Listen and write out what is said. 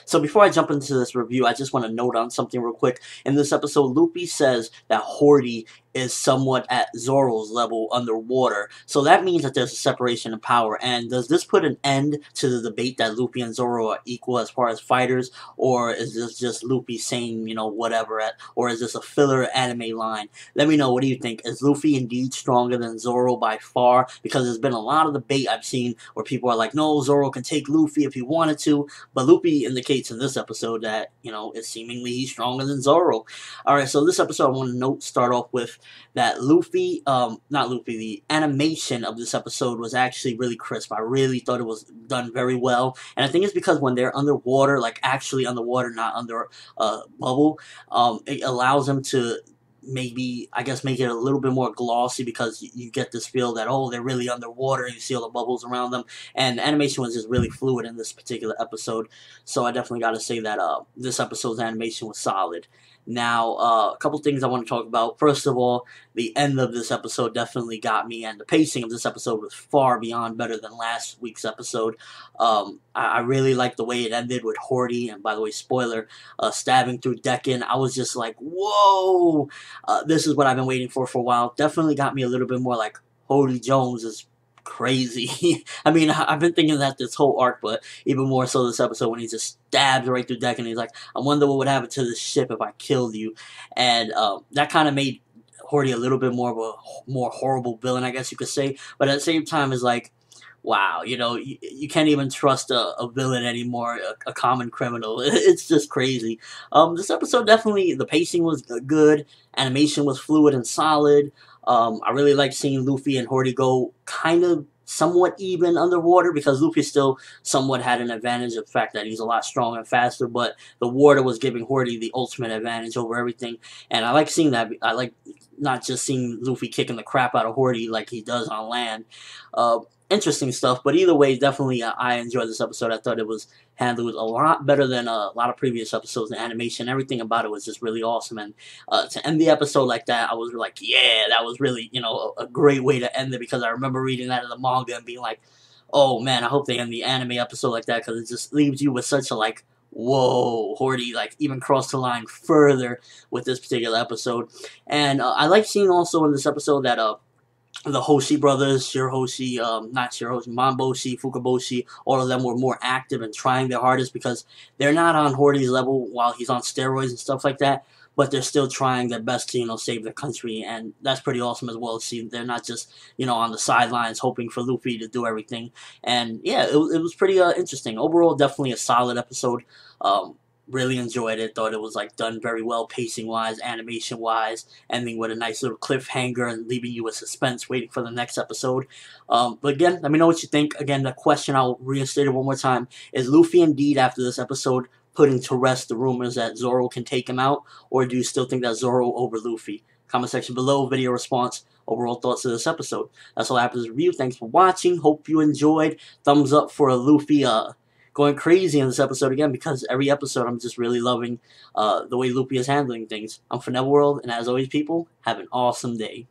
So before I jump into this review, I just want to note on something real quick. In this episode, Luffy says that Hordy is somewhat at Zoro's level underwater. So that means that there's a separation of power. And does this put an end to the debate that Luffy and Zoro are equal as far as fighters? Or is this just Luffy saying, whatever, or is this a filler anime line? Let me know, what do you think? Is Luffy indeed stronger than Zoro by far? Because there's been a lot of debate I've seen where people are like, no, Zoro can take Luffy if he wanted to. But Luffy indicates in this episode that, it's seemingly he's stronger than Zoro. Alright, so this episode I want to start off with that the animation of this episode was actually really crisp. I really thought it was done very well. And I think it's because when they're underwater, like actually underwater, not under a bubble, it allows them to maybe, I guess, make it a little bit more glossy, because you get this feel that, oh, they're really underwater, and you see all the bubbles around them, and the animation was just really fluid in this particular episode. So I definitely got to say that this episode's animation was solid. Now, a couple things I want to talk about. First of all, the end of this episode definitely got me, and the pacing of this episode was far beyond better than last week's episode. I really liked the way it ended with Hordy, and by the way, spoiler, stabbing through Decken. I was just like, whoa! This is what I've been waiting for a while. Definitely got me a little bit more like, Hordy Jones is crazy. I mean, I've been thinking that this whole arc, but even more so this episode when he just stabs right through Deck, and he's like, I wonder what would happen to this ship if I killed you. And that kind of made Hordy a little bit more of a more horrible villain, I guess you could say. But at the same time, it's like, wow, you can't even trust a villain anymore, a common criminal. It's just crazy. This episode definitely, the pacing was good, animation was fluid and solid. I really like seeing Luffy and Hordy go kind of somewhat even underwater, because Luffy still somewhat had an advantage of the fact that he's a lot stronger and faster, but the water was giving Hordy the ultimate advantage over everything. And I like seeing that. I like not just seeing Luffy kicking the crap out of Hordy like he does on land. Interesting stuff, but either way, definitely I enjoyed this episode. I thought it was handled a lot better than a lot of previous episodes. The animation, everything about it was just really awesome, and to end the episode like that, I was like, yeah, that was really, a great way to end it, because I remember reading that in the manga and being like, oh man, I hope they end the anime episode like that, because it just leaves you with such a like, whoa, Hordy like even crossed the line further with this particular episode. And I like seeing also in this episode that the Hoshi brothers, Mamboshi, Fukaboshi, all of them were more active and trying their hardest, because they're not on Hordy's level while he's on steroids and stuff like that, but they're still trying their best to, save their country, and that's pretty awesome as well. See, they're not just, on the sidelines hoping for Luffy to do everything. And yeah, it was pretty interesting. Overall, definitely a solid episode. Really enjoyed it. Thought it was like done very well, pacing wise, animation wise, ending with a nice little cliffhanger and leaving you with suspense, waiting for the next episode. But again, let me know what you think. Again, the question, I'll reinstate it one more time: is Luffy indeed, after this episode, putting to rest the rumors that Zoro can take him out, or do you still think that Zoro over Luffy? Comment section below, video response, overall thoughts of this episode. That's all I have for this review. Thanks for watching. Hope you enjoyed. Thumbs up for Luffy going crazy in this episode again, because every episode I'm just really loving the way Luffy is handling things. I'm ForneverWorld, and as always, people, have an awesome day.